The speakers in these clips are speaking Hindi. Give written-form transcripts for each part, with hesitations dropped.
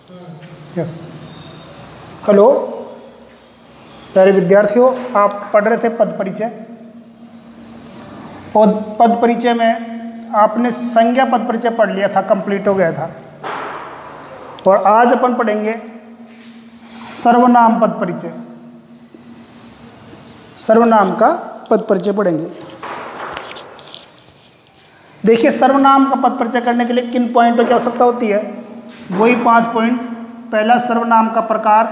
यस। हेलो प्यारे विद्यार्थियों, आप पढ़ रहे थे पद परिचय, और पद परिचय में आपने संज्ञा पद परिचय पढ़ लिया था, कंप्लीट हो गया था। और आज अपन पढ़ेंगे सर्वनाम पद परिचय। सर्वनाम का पद परिचय पढ़ेंगे। देखिए, सर्वनाम का पद परिचय करने के लिए किन पॉइंटों की आवश्यकता होती है? वही 5 पॉइंट। पहला, सर्वनाम का प्रकार।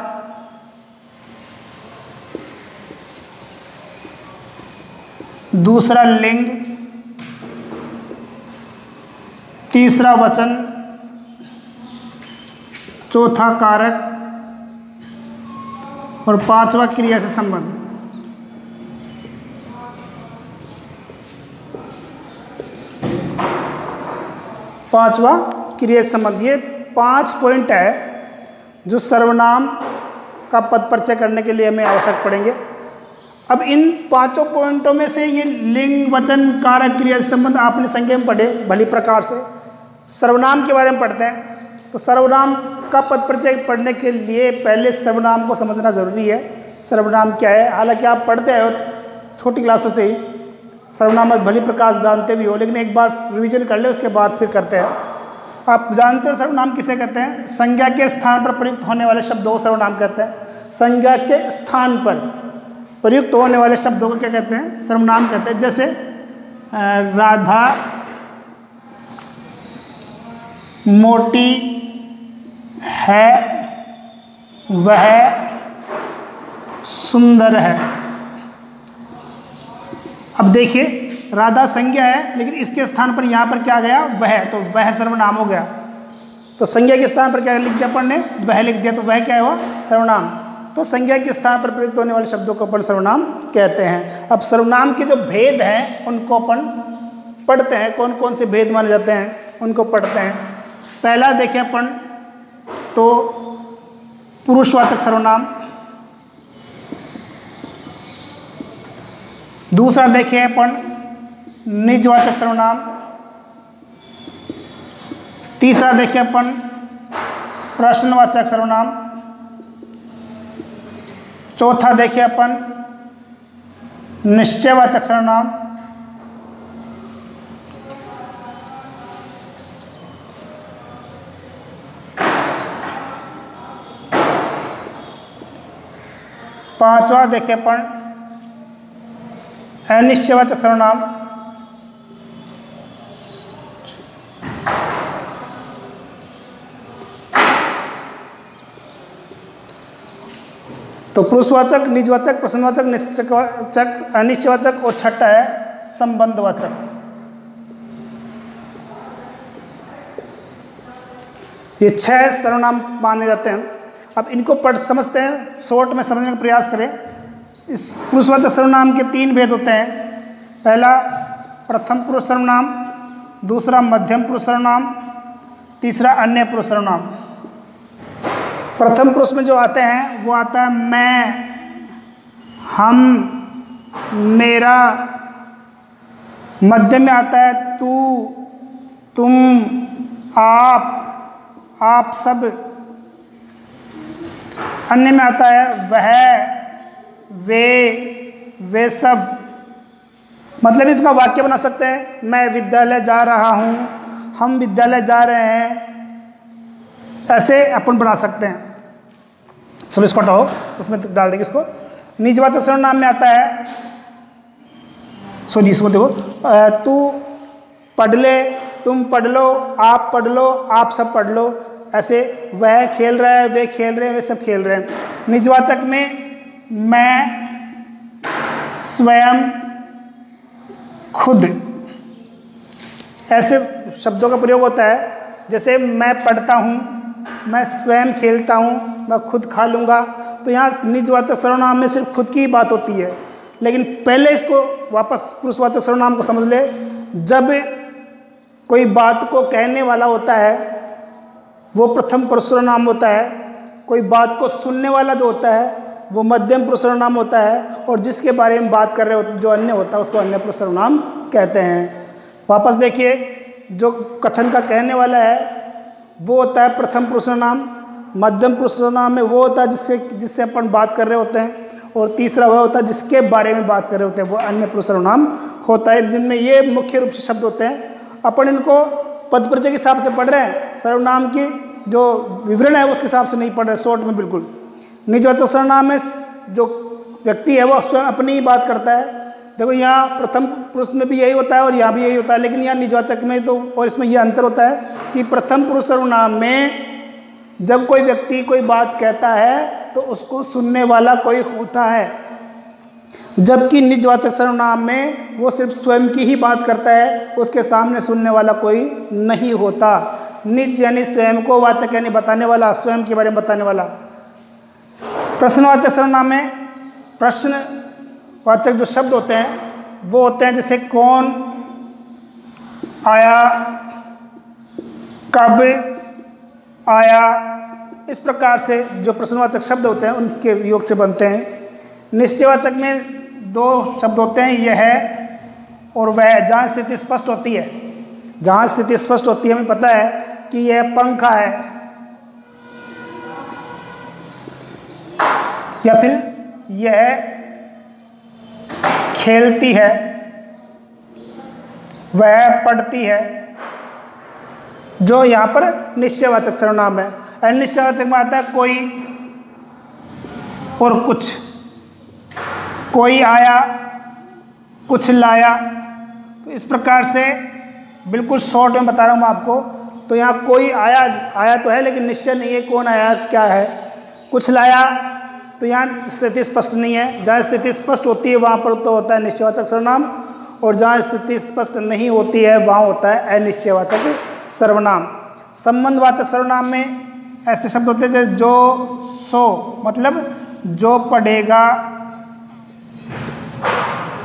दूसरा, लिंग। तीसरा, वचन। चौथा, कारक। और 5वां, क्रिया से संबंध। पांचवा, क्रिया से संबंध। ये 5 पॉइंट है जो सर्वनाम का पद परिचय करने के लिए हमें आवश्यक पड़ेंगे। अब इन 5 पॉइंटों में से ये लिंग, वचन, कारक, क्रिया से संबंध आपने संज्ञा में पढ़े भली प्रकार से। सर्वनाम के बारे में पढ़ते हैं तो सर्वनाम का पद परिचय पढ़ने के लिए पहले सर्वनाम को समझना जरूरी है। सर्वनाम क्या है? हालांकि आप पढ़ते हो छोटी क्लासों से ही, सर्वनाम भली प्रकार से जानते भी हो, लेकिन एक बार रिवीजन कर ले, उसके बाद फिर करते हैं। आप जानते हो सर्वनाम किसे कहते हैं? संज्ञा के स्थान पर प्रयुक्त होने वाले शब्दों को सर्वनाम कहते हैं। संज्ञा के स्थान पर प्रयुक्त होने वाले शब्दों को क्या कहते हैं? सर्वनाम कहते हैं। जैसे राधा मोटी है, वह सुंदर है। अब देखिए, राधा संज्ञा है, लेकिन इसके स्थान पर यहाँ पर क्या गया? वह। तो वह सर्वनाम हो गया। तो संज्ञा के स्थान पर क्या लिख दिया अपन ने? वह लिख दिया, तो वह क्या हुआ? सर्वनाम। तो संज्ञा के स्थान पर प्रयुक्त होने वाले शब्दों को अपन सर्वनाम कहते हैं। अब सर्वनाम के जो भेद हैं उनको अपन पढ़ते हैं। कौन कौन से भेद माने जाते हैं उनको पढ़ते हैं। पहला देखें अपन तो पुरुषवाचक सर्वनाम। दूसरा देखें अपन निजवाचक सर्वनाम। तीसरा देखें अपन प्रश्नवाचक सर्वनाम। चौथा देखें अपन निश्चयवाचक सर्वनाम। पांचवा देखें अपन अनिश्चयवाचक सर्वनाम। तो पुरुषवाचक, निजवाचक, प्रश्नवाचक, निश्चयवाचक, अनिश्चयवाचक, और छठा है संबंधवाचक। ये 6 सर्वनाम माने जाते हैं। अब इनको समझते हैं, शॉर्ट में समझने का प्रयास करें। इस पुरुषवाचक सर्वनाम के 3 भेद होते हैं। पहला प्रथम पुरुष सर्वनाम, दूसरा मध्यम पुरुष सर्वनाम, तीसरा अन्य पुरुष सर्वनाम। प्रथम पुरुष में जो आते हैं वो आता है मैं, हम, मेरा। मध्यम में आता है तू, तुम, आप सब। अन्य में आता है वह, वे सब। मतलब इसका वाक्य बना सकते हैं, मैं विद्यालय जा रहा हूँ, हम विद्यालय जा रहे हैं। ऐसे अपन बना सकते हैं। चलो इसको हटाओ, उसमें डाल देंगे इसको। निजवाचक सर्वनाम में आता है, सॉरी इसको देखो, तू पढ़ ले, तुम पढ़ लो, आप पढ़ लो, आप सब पढ़ लो। ऐसे वह खेल रहा है, वे खेल रहे हैं, वे सब खेल रहे हैं। निजवाचक में मैं, स्वयं, खुद, ऐसे शब्दों का प्रयोग होता है। जैसे मैं पढ़ता हूँ, मैं स्वयं खेलता हूँ, मैं खुद खा लूँगा। तो यहाँ निजवाचक सर्वनाम में सिर्फ खुद की ही बात होती है। लेकिन पहले इसको वापस पुरुषवाचक सर्वनाम को समझ ले। जब कोई बात को कहने वाला होता है वो प्रथम पुरुष सर्वनाम होता है। कोई बात को सुनने वाला जो होता है वो मध्यम पुरुष सर्वनाम होता है। और जिसके बारे में बात कर रहे होते जो अन्य होता है उसको अन्य पुरुष सर्वनाम कहते हैं। वापस देखिए, जो कथन का कहने वाला है वो होता है प्रथम पुरुष सर्वनाम। मध्यम पुरुष सर्वनाम में वो होता है जिससे अपन बात कर रहे होते हैं, और तीसरा वह होता है जिसके बारे में बात कर रहे होते हैं, वो अन्य पुरुष सर्वनाम होता है, जिनमें ये मुख्य रूप से शब्द होते हैं। अपन इनको पद परिचय के हिसाब से पढ़ रहे हैं, सर्वनाम की जो विवरण है उसके हिसाब से नहीं पढ़ रहे, शॉर्ट में बिल्कुल। निजवाचक सर्वनाम में जो व्यक्ति है वो स्वयं अपनी ही बात करता है। देखो यहाँ प्रथम पुरुष में भी यही होता है और यहाँ भी यही होता है, लेकिन यहाँ निजवाचक में तो और इसमें यह अंतर होता है कि प्रथम पुरुष सर्वनाम में जब कोई व्यक्ति कोई बात कहता है तो उसको सुनने वाला कोई होता है, जबकि निजवाचक सर्वनाम में वो सिर्फ स्वयं की ही बात करता है, उसके सामने सुनने वाला कोई नहीं होता। निज यानी स्वयं को, वाचक यानी बताने वाला, स्वयं के बारे में बताने वाला। प्रश्नवाचक सर्वनाम में प्रश्नवाचक जो शब्द होते हैं वो होते हैं जैसे कौन, आया, कब आया, इस प्रकार से जो प्रश्नवाचक शब्द होते हैं उनके योग से बनते हैं। निश्चयवाचक में दो शब्द होते हैं, यह है और वह, जहाँ स्थिति स्पष्ट होती है। जहाँ स्थिति स्पष्ट होती है हमें पता है कि यह पंखा है, या फिर यह खेलती है, वह पढ़ती है, जो यहाँ पर निश्चयवाचक सर्वनाम है। अनिश्चयवाचक में आता है कोई और कुछ, कोई आया, कुछ लाया। तो इस प्रकार से बिल्कुल शॉर्ट में बता रहा हूँ मैं आपको। तो यहाँ कोई आया, आया तो है लेकिन निश्चय नहीं है कौन आया क्या है। कुछ लाया तो यहाँ स्थिति स्पष्ट नहीं है, जहाँ स्थिति स्पष्ट होती है वहाँ पर तो होता है निश्चयवाचक सर्वनाम, और जहाँ स्थिति स्पष्ट नहीं होती है वहाँ होता है अनिश्चयवाचक सर्वनाम। संबंधवाचक सर्वनाम में ऐसे शब्द होते हैं जैसे जो, सो, मतलब जो पढ़ेगा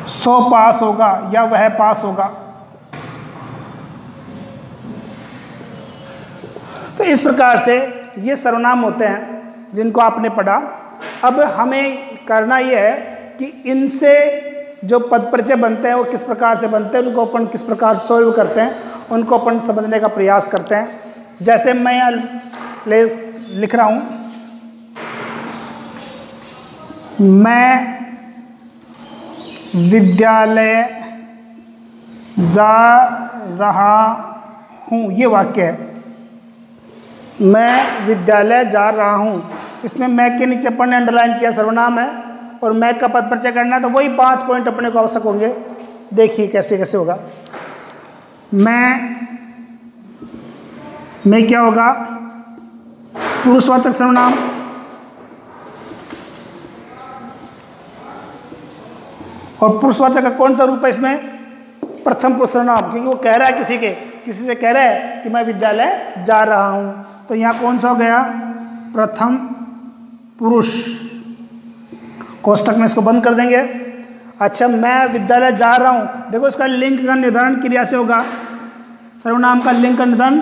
सो पास होगा या वह पास होगा। तो इस प्रकार से ये सर्वनाम होते हैं जिनको आपने पढ़ा। अब हमें करना ये है कि इनसे जो पद परिचय बनते हैं वो किस प्रकार से बनते हैं, उनको अपन किस प्रकार से सॉल्व करते हैं, उनको अपन समझने का प्रयास करते हैं। जैसे मैं यहाँ लिख रहा हूँ, मैं विद्यालय जा रहा हूँ, ये वाक्य है। मैं विद्यालय जा रहा हूँ, इसमें मैं के नीचे अपन ने अंडरलाइन किया सर्वनाम है, और मैं का पद परिचय करना है तो वही 5 पॉइंट अपने को आवश्यक होंगे। देखिए कैसे कैसे होगा। मैं क्या होगा, पुरुषवाचक सर्वनाम, और पुरुषवाचक का कौन सा रूप है इसमें, प्रथम पुरुष सर्वनाम, क्योंकि वो कह रहा है किसी से कह रहा है कि मैं विद्यालय जा रहा हूँ। तो यहाँ कौन सा हो गया, प्रथम पुरुष। कोष्टक में इसको बंद कर देंगे। अच्छा, मैं विद्यालय जा रहा हूँ, देखो इसका लिंग का निर्धारण क्रिया से होगा। सर्वनाम का लिंग का निर्धारण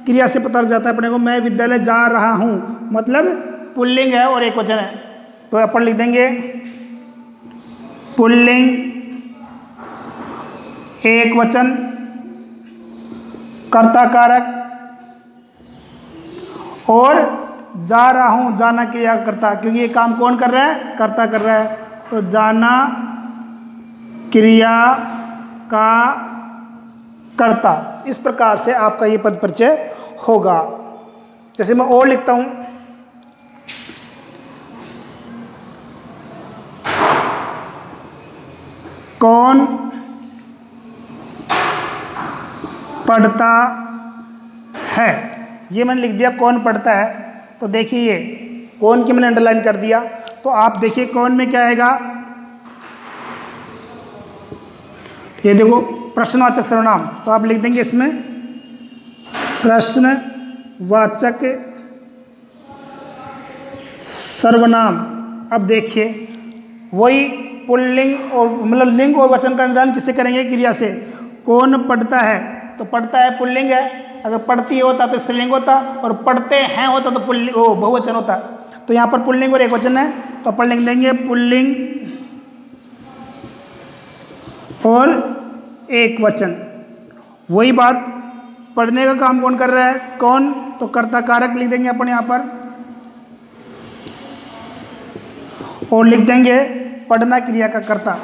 क्रिया से पता लग जाता है अपने को। मैं विद्यालय जा रहा हूँ मतलब पुल्लिंग है और एक वचन है, तो अपन लिख देंगे पुल्लिंग एक वचन कर्ता कारक, और जा रहा हूँ जाना क्रिया करता, क्योंकि ये काम कौन कर रहा है, कर्ता कर रहा है। तो जाना क्रिया का कर्ता। इस प्रकार से आपका ये पद परिचय होगा। जैसे मैं और लिखता हूँ, कौन पढ़ता है, ये मैंने लिख दिया कौन पढ़ता है। तो देखिए ये कौन की मैंने अंडरलाइन कर दिया। तो आप देखिए कौन में क्या आएगा, ये देखो प्रश्नवाचक सर्वनाम, तो आप लिख देंगे इसमें प्रश्नवाचक सर्वनाम। अब देखिए वही पुल्लिंग और मतलब लिंग और वचन का निर्धारण किससे करेंगे, क्रिया से। कौन पढ़ता है, तो पढ़ता है पुल्लिंग है, अगर पढ़ती होता तो स्त्रीलिंग होता, और पढ़ते हैं होता तो पुल्लिंग बहुवचन होता। तो यहाँ पर पुल्लिंग और एक वचन है, तो अपन लिख देंगे पुल्लिंग और एक वचन। वही बात, पढ़ने का काम कौन कर रहा है, कौन, तो कर्ता कारक लिख देंगे अपन यहाँ पर। और लिख देंगे पढ़ना क्रिया का कर्ता,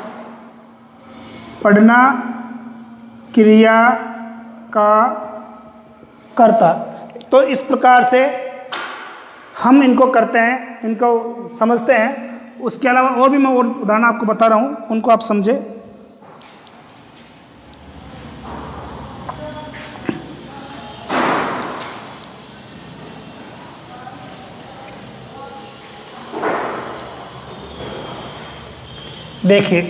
पढ़ना क्रिया का कर्ता। तो इस प्रकार से हम इनको करते हैं, इनको समझते हैं। उसके अलावा और भी मैं और उदाहरण आपको बता रहा हूँ, उनको आप समझे। देखिए,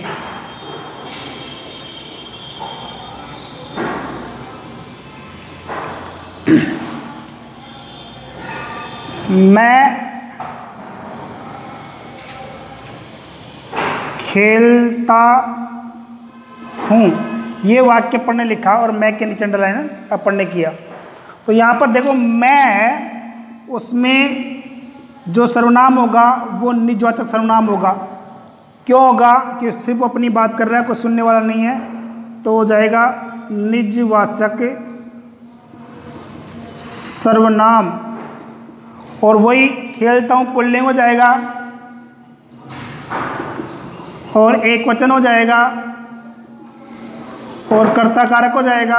मैं खेलता हूँ, ये वाक्य पढ़ने लिखा और मैं के नीचे अंडरलाइन अब पढ़ने किया। तो यहाँ पर देखो, मैं, उसमें जो सर्वनाम होगा वो निजवाचक सर्वनाम होगा। क्यों होगा? कि सिर्फ अपनी बात कर रहा है, कोई सुनने वाला नहीं है, तो हो जाएगा निजवाचक सर्वनाम। और वही खेलता हूँ पुल्लिंग हो जाएगा और एक वचन हो जाएगा और कर्ता कारक हो जाएगा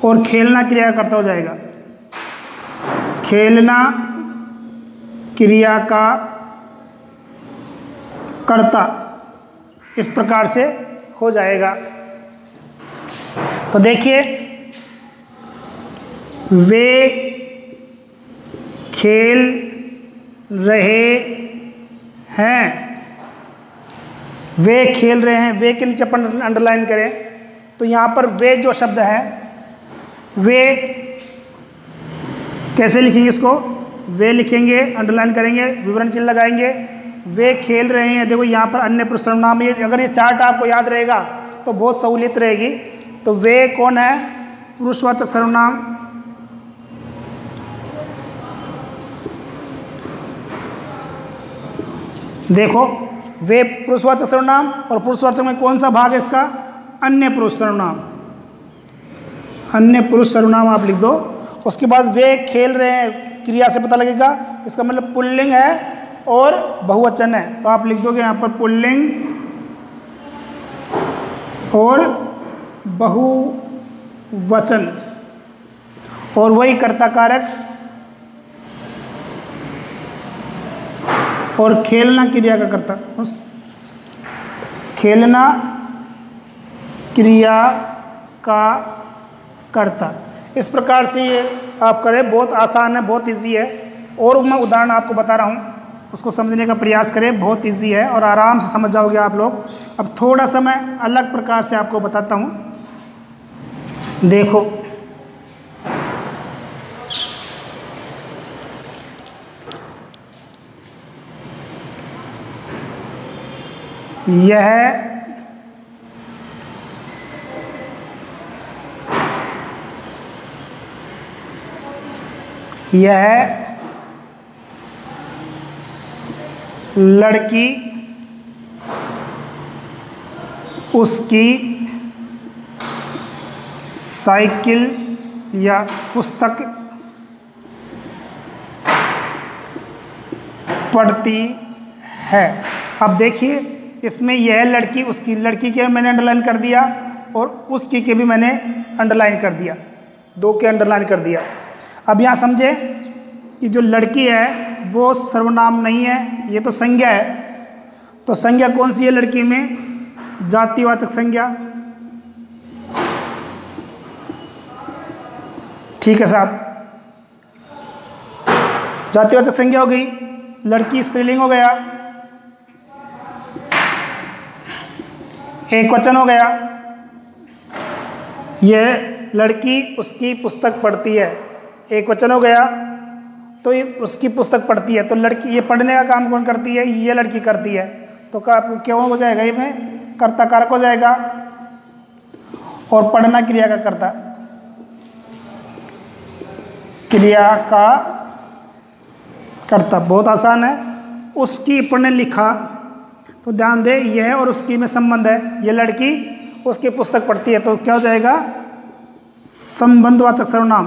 और खेलना क्रिया कर्ता हो जाएगा। खेलना क्रिया का कर्ता इस प्रकार से हो जाएगा। तो देखिए, वे खेल रहे हैं, वे खेल रहे हैं, वे के नीचे अपन अंडरलाइन करें तो यहाँ पर वे जो शब्द है, वे कैसे लिखेंगे? इसको वे लिखेंगे, अंडरलाइन करेंगे, विवरण चिन्ह लगाएंगे। वे खेल रहे हैं, देखो यहाँ पर अन्य पुरुष सर्वनाम है। अगर ये चार्ट आपको याद रहेगा तो बहुत सहूलियत रहेगी। तो वे कौन है? पुरुषवाचक सर्वनाम। देखो, वे पुरुषवाचक सर्वनाम, और पुरुषवाचक में कौन सा भाग है इसका? अन्य पुरुष सर्वनाम। अन्य पुरुष सर्वनाम आप लिख दो। उसके बाद वे खेल रहे हैं, क्रिया से पता लगेगा, इसका मतलब पुल्लिंग है और बहुवचन है। तो आप लिख दोगे यहाँ पर पुल्लिंग और बहुवचन, और वही कर्ता कारक और खेलना क्रिया का कर्ता, खेलना क्रिया का कर्ता। इस प्रकार से ये आप करें, बहुत आसान है, बहुत इजी है। और मैं उदाहरण आपको बता रहा हूँ, उसको समझने का प्रयास करें, बहुत इजी है और आराम से समझ जाओगे आप लोग। अब थोड़ा सा मैं अलग प्रकार से आपको बताता हूँ। देखो, यह लड़की उसकी साइकिल या पुस्तक पढ़ती है। अब देखिए, इसमें यह लड़की, उसकी, लड़की के मैंने अंडरलाइन कर दिया और उसकी के भी मैंने अंडरलाइन कर दिया, दो के अंडरलाइन कर दिया। अब यहाँ समझे कि जो लड़की है वो सर्वनाम नहीं है, ये तो संज्ञा है। तो संज्ञा कौन सी है लड़की में? जातिवाचक संज्ञा। ठीक है साहब, जातिवाचक संज्ञा हो गई। लड़की स्त्रीलिंग हो गया, एक वचन हो गया। यह लड़की उसकी पुस्तक पढ़ती है, एक वचन हो गया। तो ये उसकी पुस्तक पढ़ती है, तो लड़की, ये पढ़ने का काम कौन करती है? ये लड़की करती है। तो क्या हो जाएगा? ये में कर्ता कारक हो जाएगा और पढ़ना क्रिया का कर्ता, क्रिया का कर्ता। बहुत आसान है। उसकी पढ़ने लिखा, तो ध्यान दे, यह और उसकी में संबंध है। ये लड़की उसकी पुस्तक पढ़ती है, तो क्या हो जाएगा? संबंधवाचक सर्वनाम,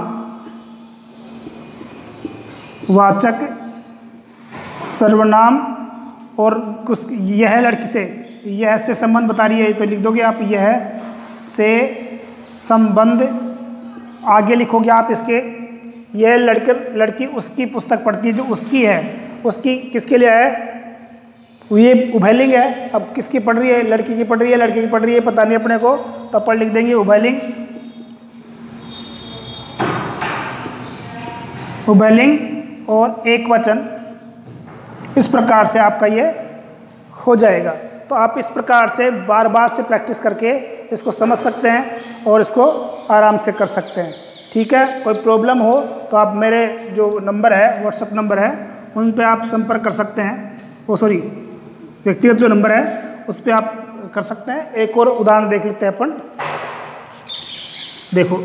वाचक सर्वनाम और कुछ यह लड़की से, यह से संबंध बता रही है तो लिख दोगे आप यह से संबंध। आगे लिखोगे आप इसके यह लड़की उसकी पुस्तक पढ़ती है, जो उसकी है, उसकी किसके लिए है, ये उभयलिंग है। अब किसकी पढ़ रही है, लड़की की पढ़ रही है, लड़के की पढ़ रही है, पता नहीं अपने को, तो अपन लिख देंगे उभयलिंग, उभयलिंग और एक वचन। इस प्रकार से आपका ये हो जाएगा। तो आप इस प्रकार से बार बार से प्रैक्टिस करके इसको समझ सकते हैं और इसको आराम से कर सकते हैं। ठीक है, कोई प्रॉब्लम हो तो आप मेरे जो नंबर है, व्हाट्सएप नंबर है, उन पे आप संपर्क कर सकते हैं। व्यक्तिगत जो नंबर है उस पर आप कर सकते हैं। एक और उदाहरण देख लेते हैं अपन। देखो,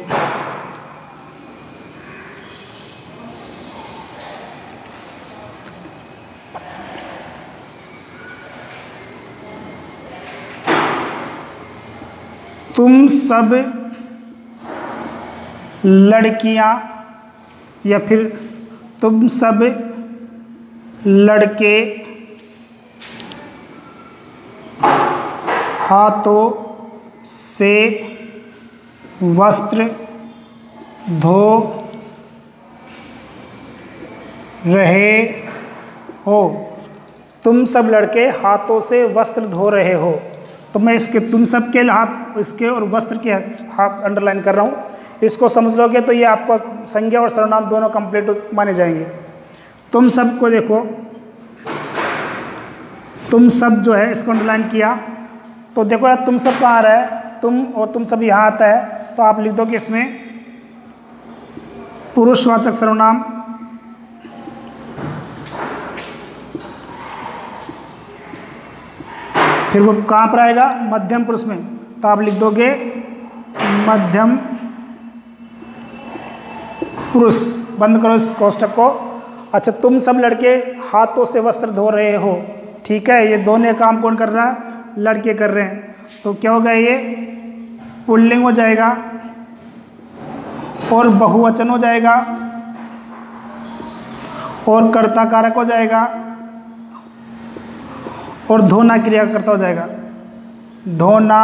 तुम सब लड़कियां या फिर तुम सब लड़के हाथों से वस्त्र धो रहे हो। तुम सब लड़के हाथों से वस्त्र धो रहे हो। तो मैं इसके तुम सब के हाथ, इसके और वस्त्र के हाथ अंडरलाइन कर रहा हूँ। इसको समझ लोगे तो ये आपको संज्ञा और सर्वनाम दोनों कंप्लीट माने जाएंगे। तुम सब को देखो, तुम सब जो है इसको अंडरलाइन किया तो देखो यार तुम सब कहाँ आ रहा है, तुम और तुम सब यहाँ आता है, तो आप लिख दो कि इसमें पुरुषवाचक सर्वनाम, फिर वो कहाँ पर आएगा, मध्यम पुरुष में, तो आप लिख दोगे मध्यम पुरुष। बंद करो इस कोष्टक को। अच्छा, तुम सब लड़के हाथों से वस्त्र धो रहे हो। ठीक है, ये दोनों काम कौन कर रहा है, लड़के कर रहे हैं। तो क्या होगा, ये पुल्लिंग हो जाएगा और बहुवचन हो जाएगा और कर्ता कारक हो जाएगा और धोना क्रिया का कर्ता हो जाएगा। धोना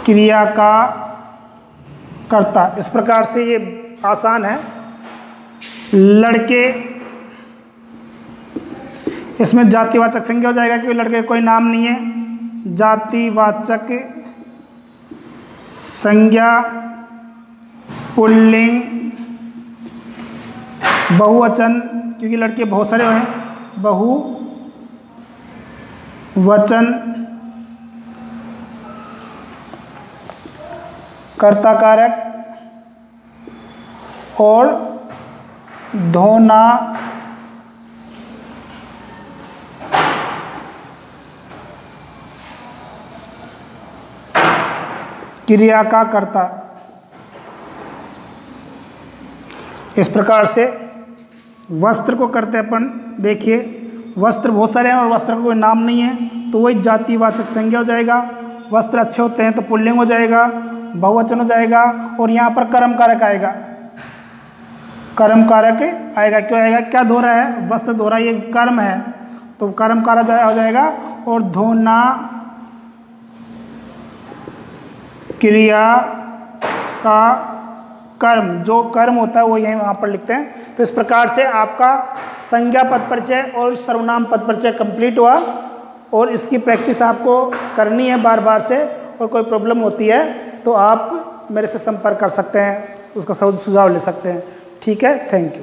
क्रिया का कर्ता। इस प्रकार से ये आसान है। लड़के, इसमें जातिवाचक संज्ञा हो जाएगा क्योंकि लड़के कोई नाम नहीं है। जातिवाचक संज्ञा पुल्लिंग बहुवचन, क्योंकि लड़के बहुत सारे हैं, बहुवचन कर्ता कारक और धोना क्रिया का कर्ता। इस प्रकार से वस्त्र को करते अपन। देखिए, वस्त्र बहुत सारे हैं और वस्त्र का कोई नाम नहीं है, तो वही जातिवाचक संज्ञा हो जाएगा। वस्त्र अच्छे होते हैं तो पुल्लिंग हो जाएगा, बहुवचन हो जाएगा और यहाँ पर कर्म कारक आएगा। कर्म कारक आएगा, क्यों आएगा, क्या धो रहा है, वस्त्र धो रहा है, ये कर्म है, तो कर्म कारक हो जाएगा। और धोना क्रिया का कर्म, जो कर्म होता है वो यहीं वहाँ पर लिखते हैं। तो इस प्रकार से आपका संज्ञा पद परिचय और सर्वनाम पद परिचय कंप्लीट हुआ और इसकी प्रैक्टिस आपको करनी है बार बार से। और कोई प्रॉब्लम होती है तो आप मेरे से संपर्क कर सकते हैं, उसका सुझाव ले सकते हैं। ठीक है, थैंक यू।